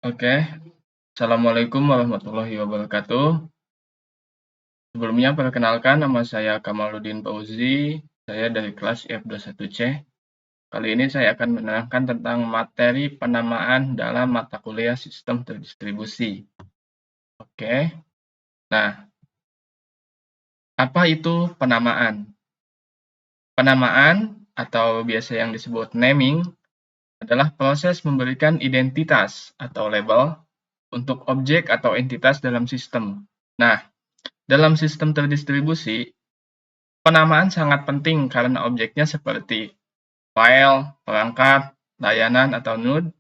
Oke, Assalamualaikum warahmatullahi wabarakatuh. Sebelumnya perkenalkan nama saya Kamaluddin Fauzi, saya dari kelas F21C. Kali ini saya akan menerangkan tentang materi penamaan dalam mata kuliah sistem terdistribusi. Oke, nah apa itu penamaan? Penamaan atau biasa yang disebut naming adalah proses memberikan identitas atau label untuk objek atau entitas dalam sistem. Nah, dalam sistem terdistribusi, penamaan sangat penting karena objeknya seperti file, perangkat, layanan, atau node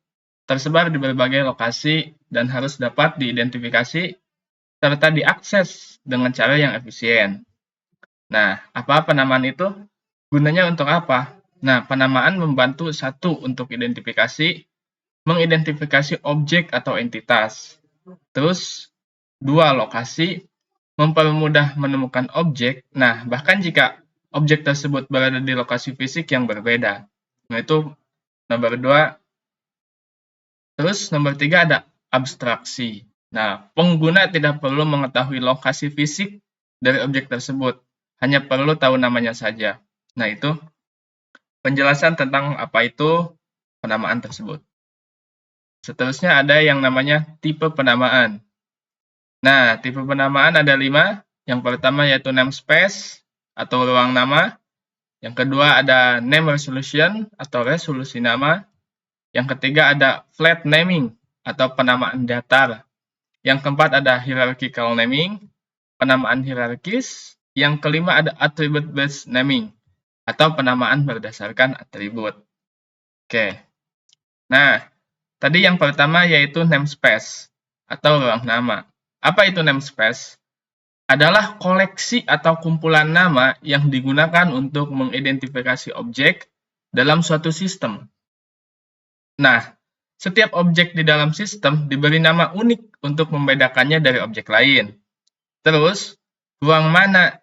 tersebar di berbagai lokasi dan harus dapat diidentifikasi serta diakses dengan cara yang efisien. Nah, apa penamaan itu? Gunanya untuk apa? Nah, penamaan membantu satu untuk mengidentifikasi objek atau entitas. Terus, dua, lokasi, mempermudah menemukan objek. Nah, bahkan jika objek tersebut berada di lokasi fisik yang berbeda. Nah, itu nomor dua. Terus nomor tiga ada abstraksi. Nah, pengguna tidak perlu mengetahui lokasi fisik dari objek tersebut. Hanya perlu tahu namanya saja. Nah, itu penjelasan tentang apa itu penamaan tersebut. Seterusnya ada yang namanya tipe penamaan. Nah, tipe penamaan ada 5. Yang pertama yaitu namespace atau ruang nama. Yang kedua ada name resolution atau resolusi nama. Yang ketiga ada flat naming atau penamaan datar. Yang keempat ada hierarchical naming, penamaan hierarkis. Yang kelima ada attribute based naming atau penamaan berdasarkan atribut. Oke. Nah, tadi yang pertama yaitu namespace atau ruang nama. Apa itu namespace? Adalah koleksi atau kumpulan nama yang digunakan untuk mengidentifikasi objek dalam suatu sistem. Nah, setiap objek di dalam sistem diberi nama unik untuk membedakannya dari objek lain. Terus, ruang nama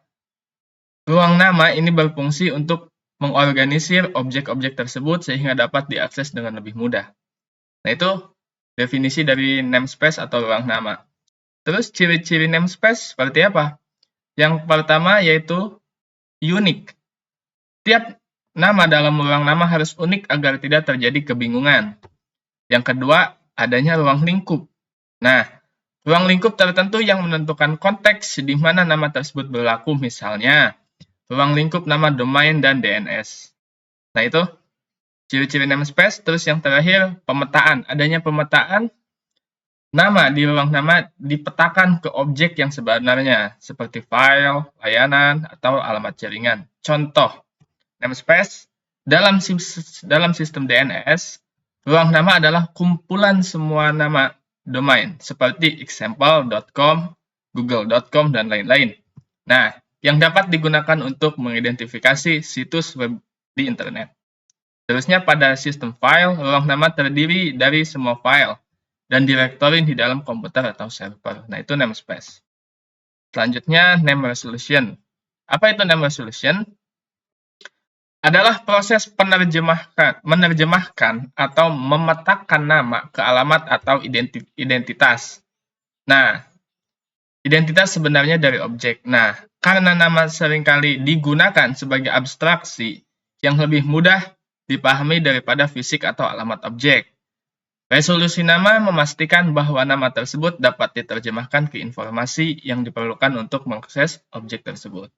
ini berfungsi untuk mengorganisir objek-objek tersebut sehingga dapat diakses dengan lebih mudah. Nah, itu definisi dari namespace atau ruang nama. Terus ciri-ciri namespace seperti apa? Yang pertama yaitu unik. Tiap nama dalam ruang nama harus unik agar tidak terjadi kebingungan. Yang kedua, adanya ruang lingkup. Nah, ruang lingkup tertentu yang menentukan konteks di mana nama tersebut berlaku, misalnya ruang lingkup nama domain dan DNS. Nah, itu ciri-ciri namespace. Terus yang terakhir, pemetaan. Adanya pemetaan nama di ruang nama dipetakan ke objek yang sebenarnya, seperti file, layanan, atau alamat jaringan. Contoh, namespace dalam sistem DNS, ruang nama adalah kumpulan semua nama domain, seperti example.com, google.com, dan lain-lain. Nah, yang dapat digunakan untuk mengidentifikasi situs web di internet. Terusnya pada sistem file, ruang nama terdiri dari semua file dan direktori di dalam komputer atau server. Nah, itu namespace. Selanjutnya, name resolution. Apa itu name resolution? Adalah proses menerjemahkan atau memetakan nama ke alamat atau identitas. Nah, identitas sebenarnya dari objek. Nah, karena nama seringkali digunakan sebagai abstraksi yang lebih mudah dipahami daripada fisik atau alamat objek. Resolusi nama memastikan bahwa nama tersebut dapat diterjemahkan ke informasi yang diperlukan untuk mengakses objek tersebut.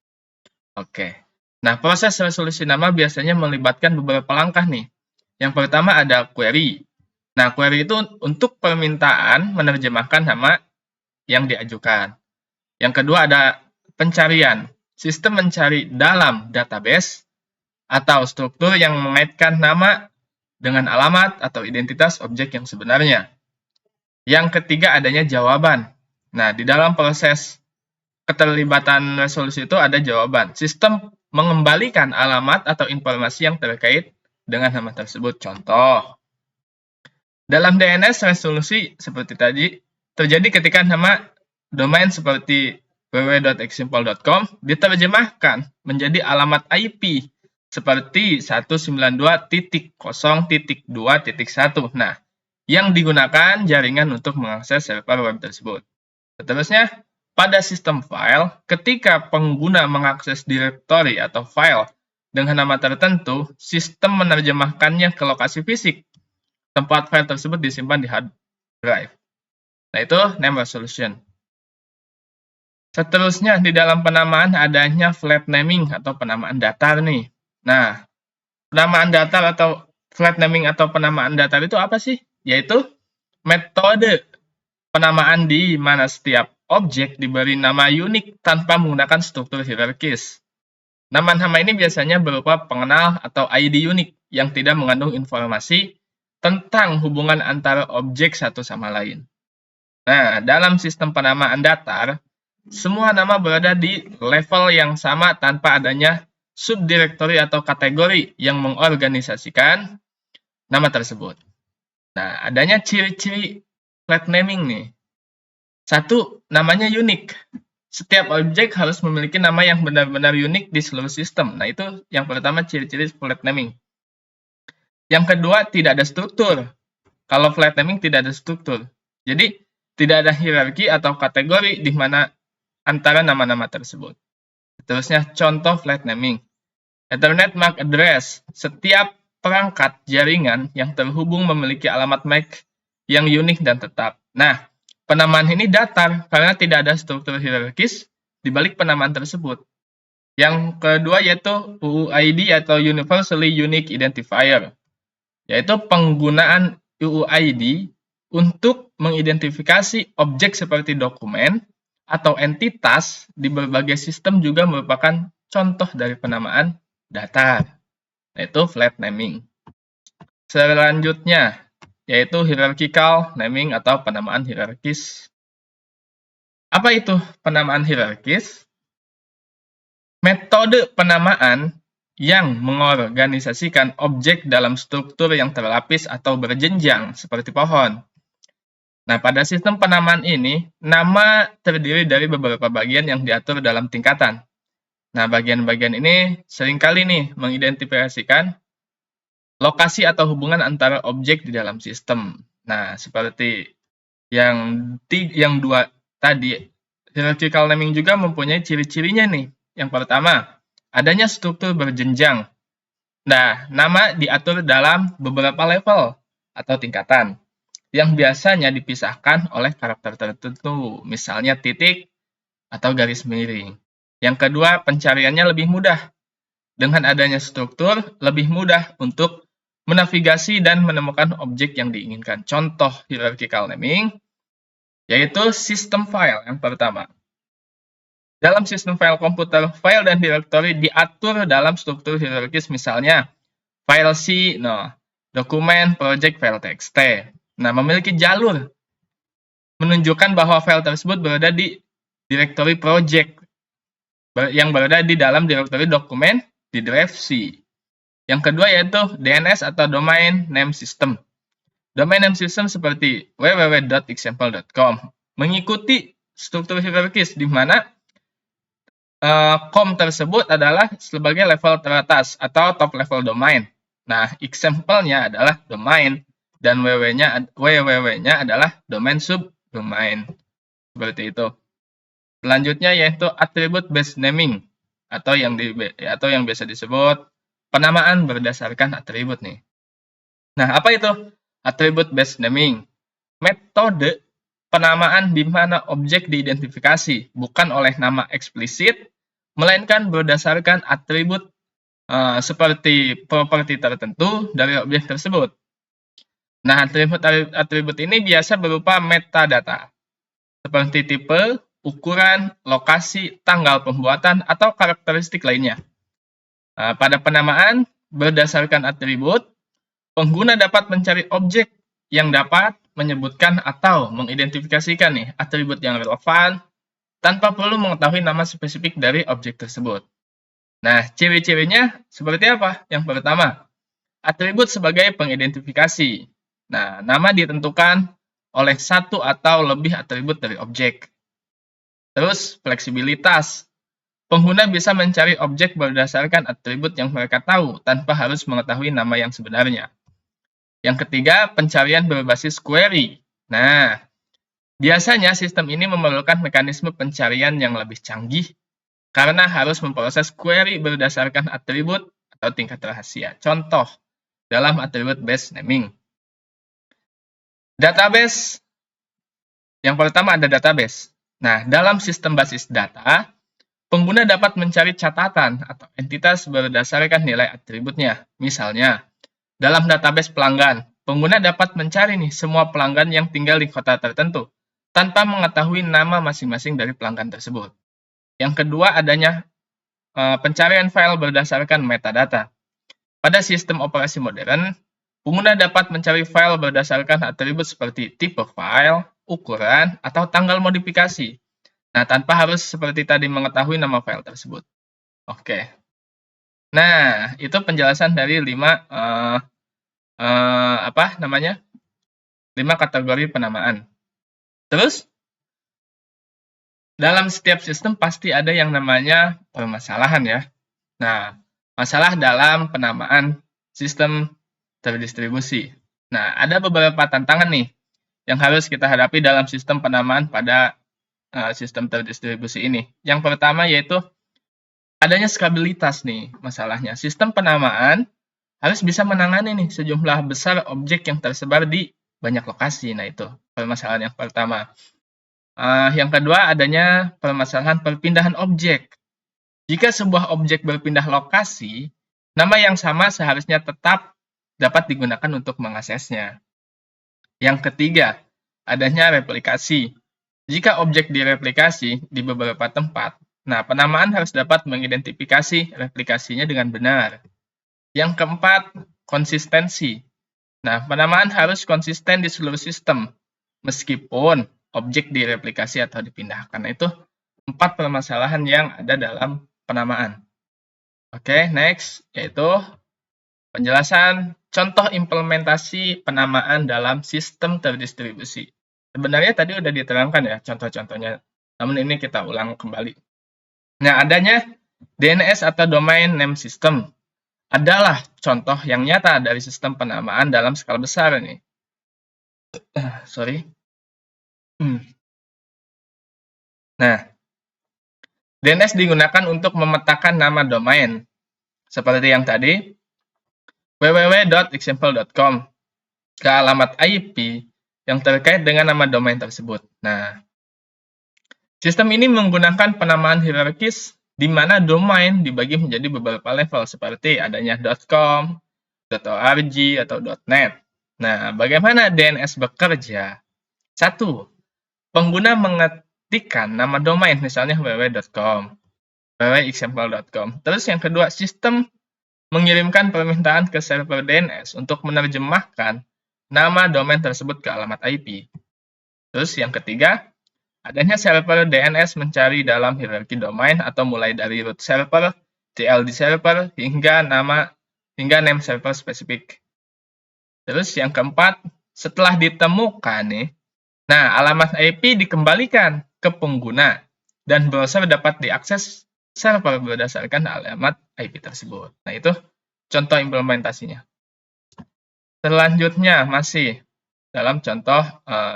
Oke. Nah, proses resolusi nama biasanya melibatkan beberapa langkah nih. Yang pertama ada query. Nah, query itu untuk permintaan menerjemahkan nama yang diajukan. Yang kedua ada pencarian. Sistem mencari dalam database atau struktur yang mengaitkan nama dengan alamat atau identitas objek yang sebenarnya. Yang ketiga adanya jawaban. Nah, di dalam proses keterlibatan resolusi itu ada jawaban. Sistem mengembalikan alamat atau informasi yang terkait dengan nama tersebut. Contoh, dalam DNS resolusi seperti tadi terjadi ketika nama domain seperti www.example.com diterjemahkan menjadi alamat IP seperti 192.0.2.1. Nah, yang digunakan jaringan untuk mengakses server web tersebut. Seterusnya, pada sistem file, ketika pengguna mengakses direktori atau file dengan nama tertentu, sistem menerjemahkannya ke lokasi fisik tempat file tersebut disimpan di hard drive. Nah, itu name resolution. Seterusnya, di dalam penamaan adanya flat naming atau penamaan datar nih. Nah, penamaan datar atau flat naming atau penamaan datar itu apa sih? Yaitu metode penamaan di mana setiap objek diberi nama unik tanpa menggunakan struktur hierarkis. Nama-nama ini biasanya berupa pengenal atau ID unik yang tidak mengandung informasi tentang hubungan antara objek satu sama lain. Nah, dalam sistem penamaan datar, semua nama berada di level yang sama tanpa adanya subdirektori atau kategori yang mengorganisasikan nama tersebut. Nah, adanya ciri-ciri flat naming nih. Satu, namanya unik. Setiap objek harus memiliki nama yang benar-benar unik di seluruh sistem. Nah, itu yang pertama ciri-ciri flat naming. Yang kedua, tidak ada struktur. Kalau flat naming tidak ada struktur. Jadi, tidak ada hierarki atau kategori di mana antara nama-nama tersebut. Seterusnya, contoh flat naming. Ethernet MAC address. Setiap perangkat jaringan yang terhubung memiliki alamat MAC yang unik dan tetap. Nah, penamaan ini datar karena tidak ada struktur hierarkis di balik penamaan tersebut. Yang kedua yaitu UUID atau Universally Unique Identifier, yaitu penggunaan UUID untuk mengidentifikasi objek seperti dokumen atau entitas di berbagai sistem juga merupakan contoh dari penamaan datar, yaitu flat naming. Selanjutnya, yaitu hierarchical naming atau penamaan hierarkis. Apa itu penamaan hierarkis? Metode penamaan yang mengorganisasikan objek dalam struktur yang terlapis atau berjenjang, seperti pohon. Nah, pada sistem penamaan ini, nama terdiri dari beberapa bagian yang diatur dalam tingkatan. Nah, bagian-bagian ini seringkali nih mengidentifikasikan lokasi atau hubungan antara objek di dalam sistem. Nah, seperti yang dua tadi, hierarchical naming juga mempunyai ciri-cirinya nih. Yang pertama, adanya struktur berjenjang. Nah, nama diatur dalam beberapa level atau tingkatan yang biasanya dipisahkan oleh karakter tertentu, misalnya titik atau garis miring. Yang kedua, pencariannya lebih mudah. Dengan adanya struktur, lebih mudah untuk menavigasi dan menemukan objek yang diinginkan. Contoh hierarchical naming, yaitu sistem file yang pertama. Dalam sistem file komputer, file dan directory diatur dalam struktur hierarkis, misalnya file C, dokumen, project, file txt. Nah, memiliki jalur menunjukkan bahwa file tersebut berada di directory project yang berada di dalam directory dokumen di drive C. Yang kedua yaitu DNS atau Domain Name System. Domain Name System seperti www.example.com mengikuti struktur hierarkis di mana com tersebut adalah sebagai level teratas atau top level domain. Nah, example-nya adalah domain dan www-nya adalah domain subdomain. Seperti itu. Selanjutnya yaitu attribute based naming atau yang biasa disebut penamaan berdasarkan atribut nih. Nah, apa itu attribute based naming? Metode penamaan di mana objek diidentifikasi bukan oleh nama eksplisit, melainkan berdasarkan atribut seperti properti tertentu dari objek tersebut. Nah, atribut ini biasa berupa metadata, seperti tipe, ukuran, lokasi, tanggal pembuatan, atau karakteristik lainnya. Nah, pada penamaan berdasarkan atribut, pengguna dapat mencari objek yang dapat menyebutkan atau mengidentifikasikan nih atribut yang relevan tanpa perlu mengetahui nama spesifik dari objek tersebut. Nah, ciri-cirinya seperti apa? Yang pertama, atribut sebagai pengidentifikasi. Nah, nama ditentukan oleh satu atau lebih atribut dari objek. Terus, fleksibilitas. Pengguna bisa mencari objek berdasarkan atribut yang mereka tahu, tanpa harus mengetahui nama yang sebenarnya. Yang ketiga, pencarian berbasis query. Nah, biasanya sistem ini memerlukan mekanisme pencarian yang lebih canggih, karena harus memproses query berdasarkan atribut atau tingkat rahasia. Contoh, dalam atribut base naming. Database, yang pertama ada database. Nah, dalam sistem basis data, pengguna dapat mencari catatan atau entitas berdasarkan nilai atributnya. Misalnya, dalam database pelanggan, pengguna dapat mencari nih semua pelanggan yang tinggal di kota tertentu, tanpa mengetahui nama masing-masing dari pelanggan tersebut. Yang kedua, adanya pencarian file berdasarkan metadata. Pada sistem operasi modern, pengguna dapat mencari file berdasarkan atribut seperti tipe file, ukuran, atau tanggal modifikasi. Nah, tanpa harus seperti tadi mengetahui nama file tersebut. Oke. Nah, itu penjelasan dari 5 kategori penamaan. Terus, dalam setiap sistem pasti ada yang namanya permasalahan ya. Nah, masalah dalam penamaan sistem terdistribusi. Nah, ada beberapa tantangan nih yang harus kita hadapi dalam sistem penamaan pada sistem terdistribusi ini. Yang pertama yaitu adanya skabilitas nih masalahnya. Sistem penamaan harus bisa menangani nih sejumlah besar objek yang tersebar di banyak lokasi. Nah, itu permasalahan yang pertama. Yang kedua, adanya permasalahan perpindahan objek. Jika sebuah objek berpindah lokasi, nama yang sama seharusnya tetap dapat digunakan untuk mengaksesnya. Yang ketiga, adanya replikasi. Jika objek direplikasi di beberapa tempat, nah penamaan harus dapat mengidentifikasi replikasinya dengan benar. Yang keempat, konsistensi. Nah, penamaan harus konsisten di seluruh sistem, meskipun objek direplikasi atau dipindahkan. Nah, itu 4 permasalahan yang ada dalam penamaan. Oke, next, yaitu penjelasan contoh implementasi penamaan dalam sistem terdistribusi. Sebenarnya tadi udah diterangkan ya contoh-contohnya, namun ini kita ulang kembali. Nah, adanya DNS atau Domain Name System adalah contoh yang nyata dari sistem penamaan dalam skala besar nih. Nah, DNS digunakan untuk memetakan nama domain, seperti yang tadi, www.example.com, ke alamat IP yang terkait dengan nama domain tersebut. Nah, sistem ini menggunakan penamaan hierarkis di mana domain dibagi menjadi beberapa level, seperti adanya .com, .org, atau .net. Nah, bagaimana DNS bekerja? 1. Pengguna mengetikkan nama domain, misalnya www.com, www.example.com. Terus yang kedua, sistem mengirimkan permintaan ke server DNS untuk menerjemahkan nama domain tersebut ke alamat IP. Terus yang ketiga, adanya server DNS mencari dalam hierarki domain atau mulai dari root server, TLD server, hingga name server spesifik. Terus yang keempat, setelah ditemukan nih, nah alamat IP dikembalikan ke pengguna dan browser dapat diakses server berdasarkan alamat IP tersebut. Nah, itu contoh implementasinya. Selanjutnya masih dalam contoh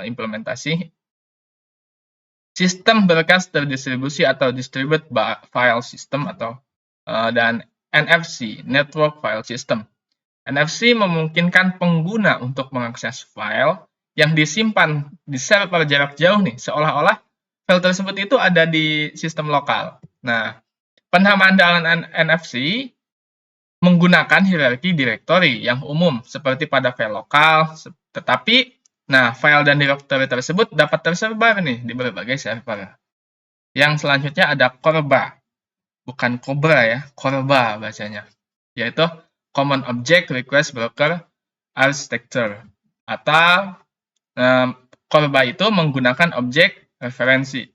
implementasi sistem berkas terdistribusi atau distribute file system atau dan NFC, Network File System. NFC memungkinkan pengguna untuk mengakses file yang disimpan di server jarak jauh nih, seolah-olah file tersebut itu ada di sistem lokal. Nah, penamaan dalam NFC menggunakan hierarki direktori yang umum seperti pada file lokal, tetapi nah file dan direktori tersebut dapat tersebar nih di berbagai server. Yang selanjutnya ada Corba, bukan Cobra ya, Corba bacanya, yaitu Common Object Request Broker Architecture, atau Corba itu menggunakan objek referensi,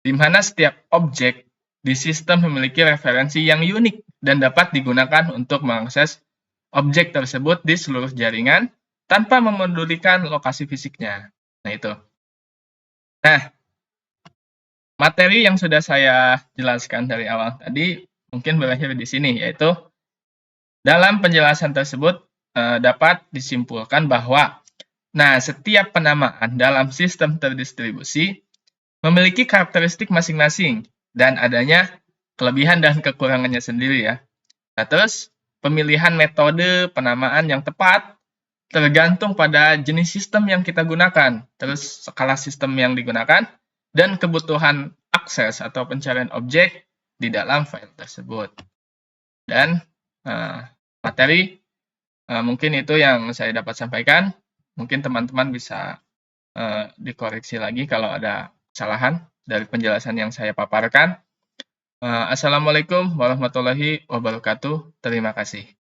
di mana setiap objek di sistem memiliki referensi yang unik dan dapat digunakan untuk mengakses objek tersebut di seluruh jaringan tanpa memedulikan lokasi fisiknya. Nah, itu. Nah, Materi yang sudah saya jelaskan dari awal tadi mungkin berakhir di sini, yaitu dalam penjelasan tersebut dapat disimpulkan bahwa setiap penamaan dalam sistem terdistribusi memiliki karakteristik masing-masing dan adanya kelebihan dan kekurangannya sendiri ya. Nah, terus pemilihan metode penamaan yang tepat tergantung pada jenis sistem yang kita gunakan, terus skala sistem yang digunakan, dan kebutuhan akses atau pencarian objek di dalam file tersebut. Dan materi mungkin itu yang saya dapat sampaikan. Mungkin teman-teman bisa dikoreksi lagi kalau ada kesalahan dari penjelasan yang saya paparkan. Assalamualaikum warahmatullahi wabarakatuh. Terima kasih.